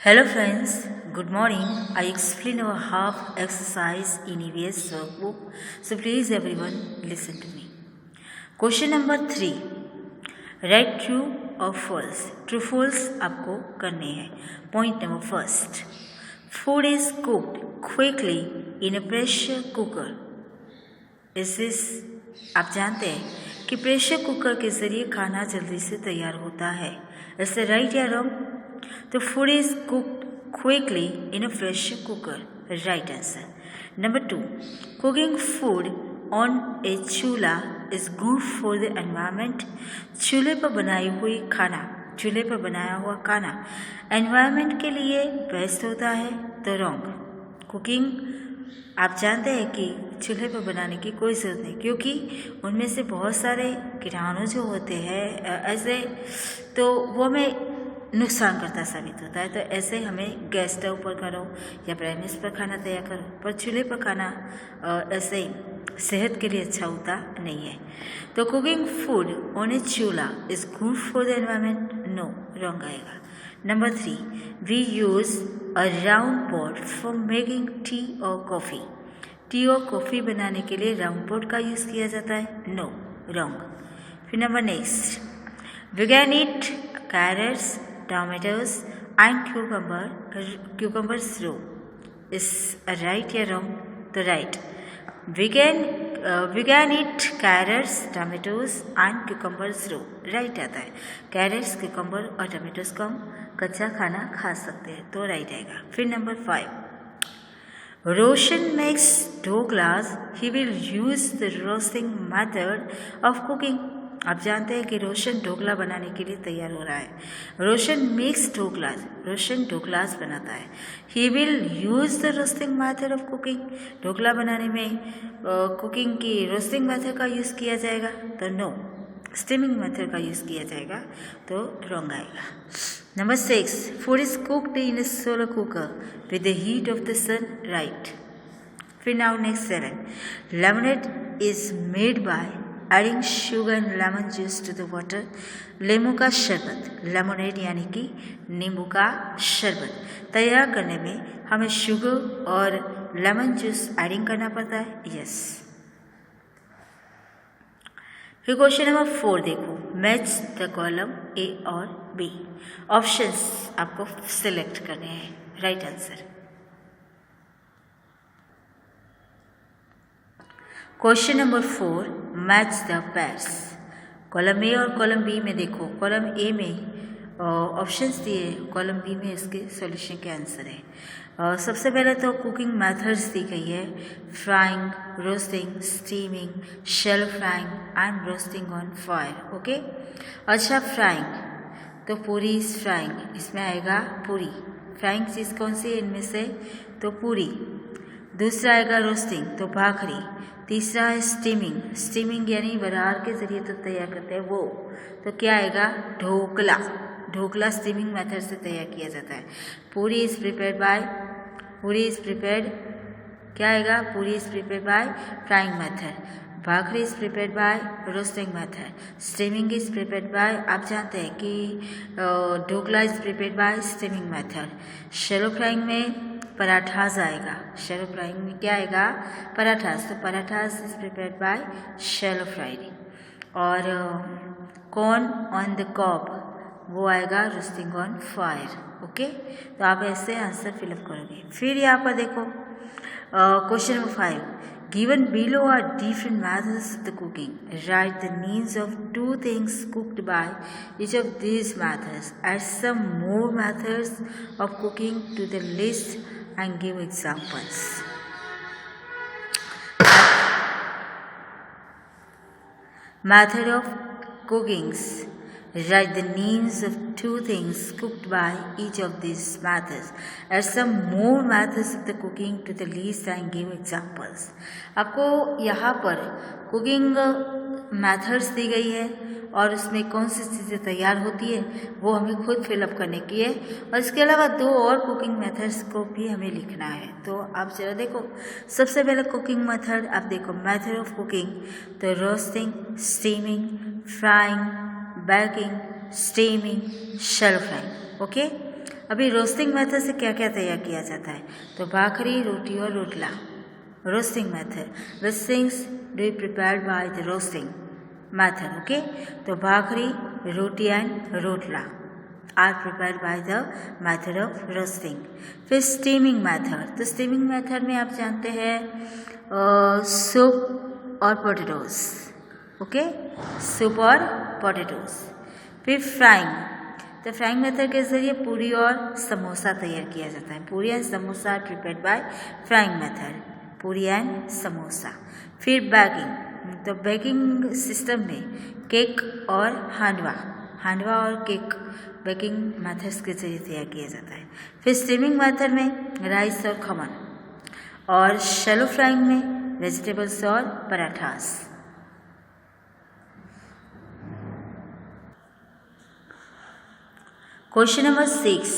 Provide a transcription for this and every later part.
Hello friends, good morning. I explain our half exercise in EVS workbook. So please everyone listen to me. Question number 3. Write true or false. True false आपको करने हैं. Point number first. Food is cooked quickly in a pressure cooker. आप जानते हैं कि pressure cooker के ज़रिए खाना जल्दी से तैयार होता है. इससे राइट या रॉन्ग? तो food is cooked quickly in a pressure cooker. Right answer. Number 2. Cooking food on a chulha is good for the environment. चूल्हे पर बनाया हुआ खाना एनवायरमेंट के लिए बेस्ट होता है. तो रॉन्ग. कुकिंग आप जानते हैं कि चूल्हे पर बनाने की कोई ज़रूरत नहीं, क्योंकि उनमें से बहुत सारे कीटाणु जो होते हैं ऐसे, तो वो हमें नुकसान करता साबित होता है. तो ऐसे हमें गैस स्टोव पर करो या प्राइमस पर खाना तैयार करो, पर चूल्हे पर खाना ऐसे सेहत के लिए अच्छा होता नहीं है. तो cooking food on a chulha is good for the environment. No, wrong आएगा. Number 3. We use a round pot for making tea और कॉफ़ी. टी और कॉफ़ी बनाने के लिए राउंड पॉट का यूज़ किया जाता है. No, wrong. फिर number next. We can eat carrots, tomatoes and cucumbers raw. Is right या wrong? तो right. We can eat carrots, tomatoes and cucumbers raw. right आता है. कैरेट्स, cucumber और टमेटोज को हम कच्चा खाना खा सकते हैं. तो right आएगा. फिर number 5. Roshan makes Douglas. He will use the roasting method of cooking. आप जानते हैं कि रोशन ढोकला बनाने के लिए तैयार हो रहा है. रोशन मेक्स ढोकलास. रोशन ढोकलास बनाता है. He will use the roasting method of cooking. Dhokla बनाने में कुकिंग की रोस्टिंग मेथड का यूज़ किया जाएगा. तो नो, स्टीमिंग मेथड का यूज़ किया जाएगा. तो रॉन्ग आएगा. Number 6. Food is cooked in a solar cooker with the heat of the sun. Right. फिर now next 7. Lemonade is made by adding sugar and lemon juice to the water. नींबू का शरबत, lemonade यानी कि नींबू का शरबत तैयार करने में हमें शुगर और लेमन जूस एडिंग करना पड़ता है. यस. फिर क्वेश्चन नंबर 4 देखो. मैच द कॉलम ए और बी. ऑप्शंस आपको सिलेक्ट करने हैं. Right answer. Question number 4. Match the pairs. Column A और कॉलम बी में देखो. कॉलम ए में ऑप्शंस दिए, कॉलम बी में इसके सॉल्यूशन के आंसर है. सबसे पहले तो कुकिंग मेथड्स दी गई है. Frying, roasting, steaming, shallow frying and roasting on fire. Okay. अच्छा, फ्राइंग तो पूरी इज फ्राइंग. इसमें आएगा पूरी. फ्राइंग चीज़ कौन सी है इनमें से? तो पूरी. दूसरा आएगा रोस्टिंग, तो भाखरी. तीसरा है स्टीमिंग. स्टीमिंग यानी बरार के ज़रिए तो तैयार करते हैं वो. तो क्या आएगा? ढोकला. ढोकला स्टीमिंग मेथड से तैयार किया जाता है. पूरी इज़ प्रिपेयर्ड क्या आएगा? पूरी is prepared by frying method. Bhakri is prepared by roasting method. Steaming is prepared by, आप जानते हैं कि dhokla is prepared by steaming method. Shallow frying में पराठास आएगा. शैलो फ्राइंग में क्या आएगा? पराठास. तो parathas is prepared by shallow frying. और कॉर्न ऑन द कॉब वो आएगा रोस्टिंग ऑन फायर. ओके. तो आप ऐसे आंसर फिलअप करोगे. फिर यहाँ पर देखो question number 5. Given below are different methods of the cooking. Write the names of 2 things cooked by each of these methods. Add some more methods of cooking to the list and give examples. Method of cookings. Write the names of 2 things cooked by each of these methods. Add some more methods of the cooking to the list and give examples. आपको यहाँ पर cooking methods दी गई है और उसमें कौन सी चीज़ें तैयार होती है वो हमें खुद फिलअप करने की है. और इसके अलावा 2 और कुकिंग मेथड्स को भी हमें लिखना है. तो आप जरा देखो. सबसे पहले कुकिंग मेथड आप देखो. मेथड ऑफ कुकिंग तो roasting, steaming, frying, baking, steaming, shallow frying. Okay. अभी रोस्टिंग मेथड से क्या क्या तैयार किया जाता है, तो भाखरी, रोटी और रोटला। Roasting method, which things do you prepare by the roasting method, okay. तो bhakri, roti and rotla are prepared by the method of roasting. फिर स्टीमिंग मेथड, तो स्टीमिंग मेथड में आप जानते हैं सूप और पोटैटोज, ओके, सूप और पोटैटोज। फिर फ्राइंग, तो फ्राइंग मेथड के जरिए पूरी और समोसा तैयार किया जाता है। Puri and samosa are prepared by frying method, puri and samosa. फिर बेकिंग, तो बेकिंग सिस्टम में केक और हांडवा और केक बेकिंग मेथड्स के जरिए तैयार किया जाता है। फिर स्टीमिंग मेथड में राइस और खमन, और शैलो फ्राइंग में वेजिटेबल्स और पराठास। क्वेश्चन नंबर 6,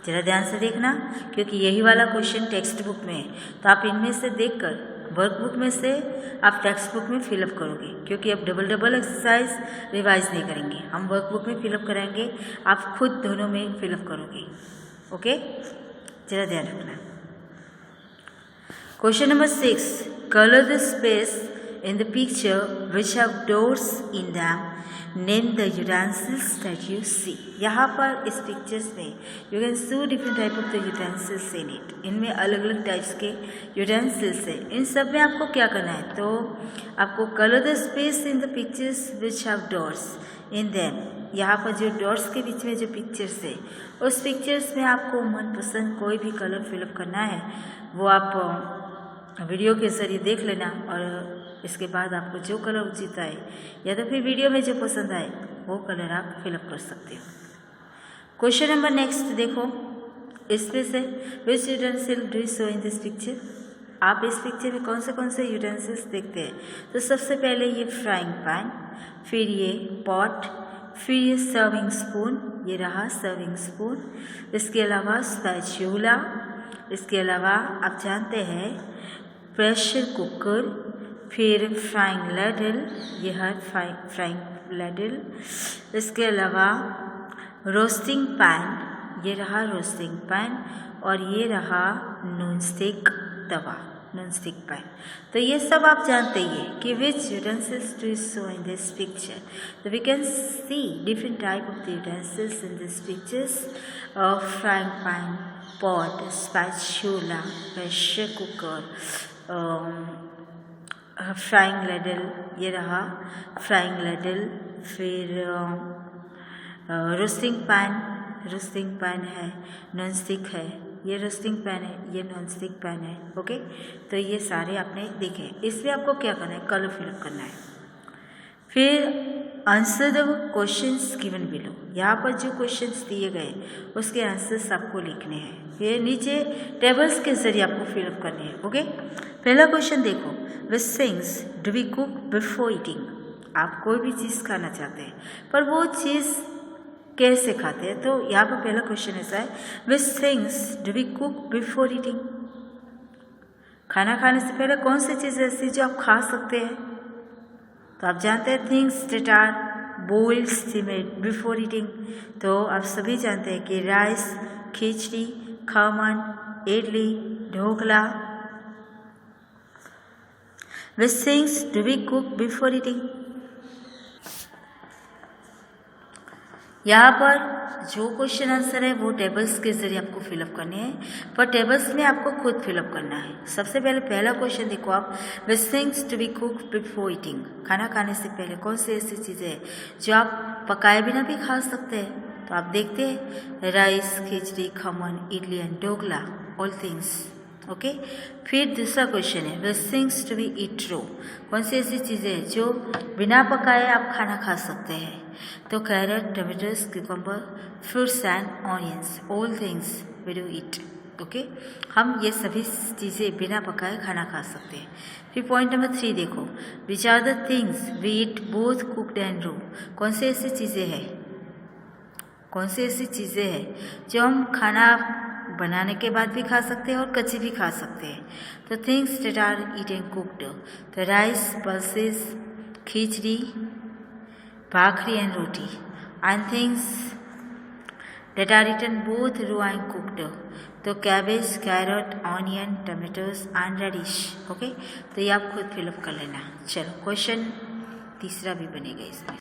जरा ध्यान से देखना क्योंकि यही वाला क्वेश्चन टेक्स्ट बुक में है, तो आप इनमें से देखकर वर्कबुक में से आप टेक्स्ट बुक में फिलअप करोगे, क्योंकि अब डबल एक्सरसाइज रिवाइज नहीं करेंगे, हम वर्कबुक में फिलअप कराएंगे, आप खुद दोनों में फिलअप करोगे, ओके। जरा ध्यान रखना। Question number 6, colour the space in the picture which have doors in them, name the utensils that you see। यहाँ पर इस पिक्चर्स में you can see different type of the utensils in it, इनमें अलग अलग टाइप्स के utensils है। इन सब में आपको क्या करना है, तो आपको color the space in the pictures which have doors in them, यहाँ पर जो डॉट्स के बीच में जो पिक्चर्स है उस पिक्चर्स में आपको मनपसंद कोई भी कलर फिलअप करना है, वो आप वीडियो के जरिए देख लेना, और इसके बाद आपको जो कलर उचित आए या तो फिर वीडियो में जो पसंद आए वो कलर आप फिलअप कर सकते हो। क्वेश्चन नंबर नेक्स्ट देखो, इसमें से which utensil do you show in this picture. आप इस पिक्चर में कौन से यूटेंसिल्स देखते हैं, तो सबसे पहले ये फ्राइंग पैन, फिर ये पॉट, फिर ये सर्विंग स्पून, ये रहा सर्विंग स्पून, इसके अलावा स्पैचुला, इसके अलावा आप जानते हैं प्रेशर कुकर, फिर फ्राइंग लैडल, ये है फ्राइंग लैडल, इसके अलावा रोस्टिंग पैन, ये रहा रोस्टिंग पैन, और ये रहा नॉन स्टिक तवा, नॉन स्टिक पैन। तो ये सब आप जानते ही हैं कि which utensils do you show in this picture, तो we can see different type of the utensils in this pictures, frying pan, pot, spatula, pressure cooker, frying ladle, ये रहा फ्राइंग लैडल, फिर रोस्टिंग पैन है, non stick है, ये roasting pan है, ये non stick pan है, ओके। तो ये सारे आपने देखे, इसलिए आपको क्या करना है, कलर फिलअप करना है। फिर answer the questions given below, यहाँ पर जो क्वेश्चंस दिए गए उसके आंसर्स आपको लिखने हैं, फिर नीचे टेबल्स के जरिए आपको फिलअप करने हैं, ओके। पहला क्वेश्चन देखो, which things do we cook before eating. आप कोई भी चीज़ खाना चाहते हैं पर वो चीज़ कैसे खाते हैं, तो यहाँ पर पहला क्वेश्चन ऐसा है, which things do we cook before eating. खाना खाने से पहले कौन सी चीज़ ऐसी जो आप खा सकते हैं, तो आप जानते हैं things that are boiled steamed before eating, तो आप सभी जानते हैं कि rice, khichdi, khaman, idli, dhokla. Which things do we cook before eating? यहाँ पर जो क्वेश्चन आंसर है वो टेबल्स के जरिए आपको फिलअप करने हैं, पर टेबल्स में आपको खुद फिलअप करना है। सबसे पहले पहला क्वेश्चन देखो आप, which things to be cook before eating. खाना खाने से पहले कौन सी ऐसी चीज़ें हैं जो आप पकाए बिना भी खा सकते हैं, तो आप देखते हैं rice, khichdi, khaman, idli and dhokla, all things, okay. फिर दूसरा क्वेश्चन है, विच थिंग्स टू बी ईट रो। कौन सी ऐसी चीज़ें हैं जो बिना पकाए आप खाना खा सकते हैं, तो carrot, tomatoes, cucumber, fruits and onions, all things we do eat, okay. हम ये सभी चीज़ें बिना पकाए खाना खा सकते हैं। फिर पॉइंट नंबर 3 देखो, which are the things we eat both cooked and raw. कौन सी ऐसी चीज़ें हैं, कौन सी ऐसी चीज़ें हैं जो हम खाना बनाने के बाद भी खा सकते हैं और कच्ची भी खा सकते हैं, तो things that are eaten cooked, तो rice, pulses, khichdi, bhakri and roti, and things that are eaten both raw and cooked. तो cabbage, carrot, onion, tomatoes and radish. Okay, तो ये आप खुद फिलअप कर लेना। चलो क्वेश्चन तीसरा भी बनेगा इसमें।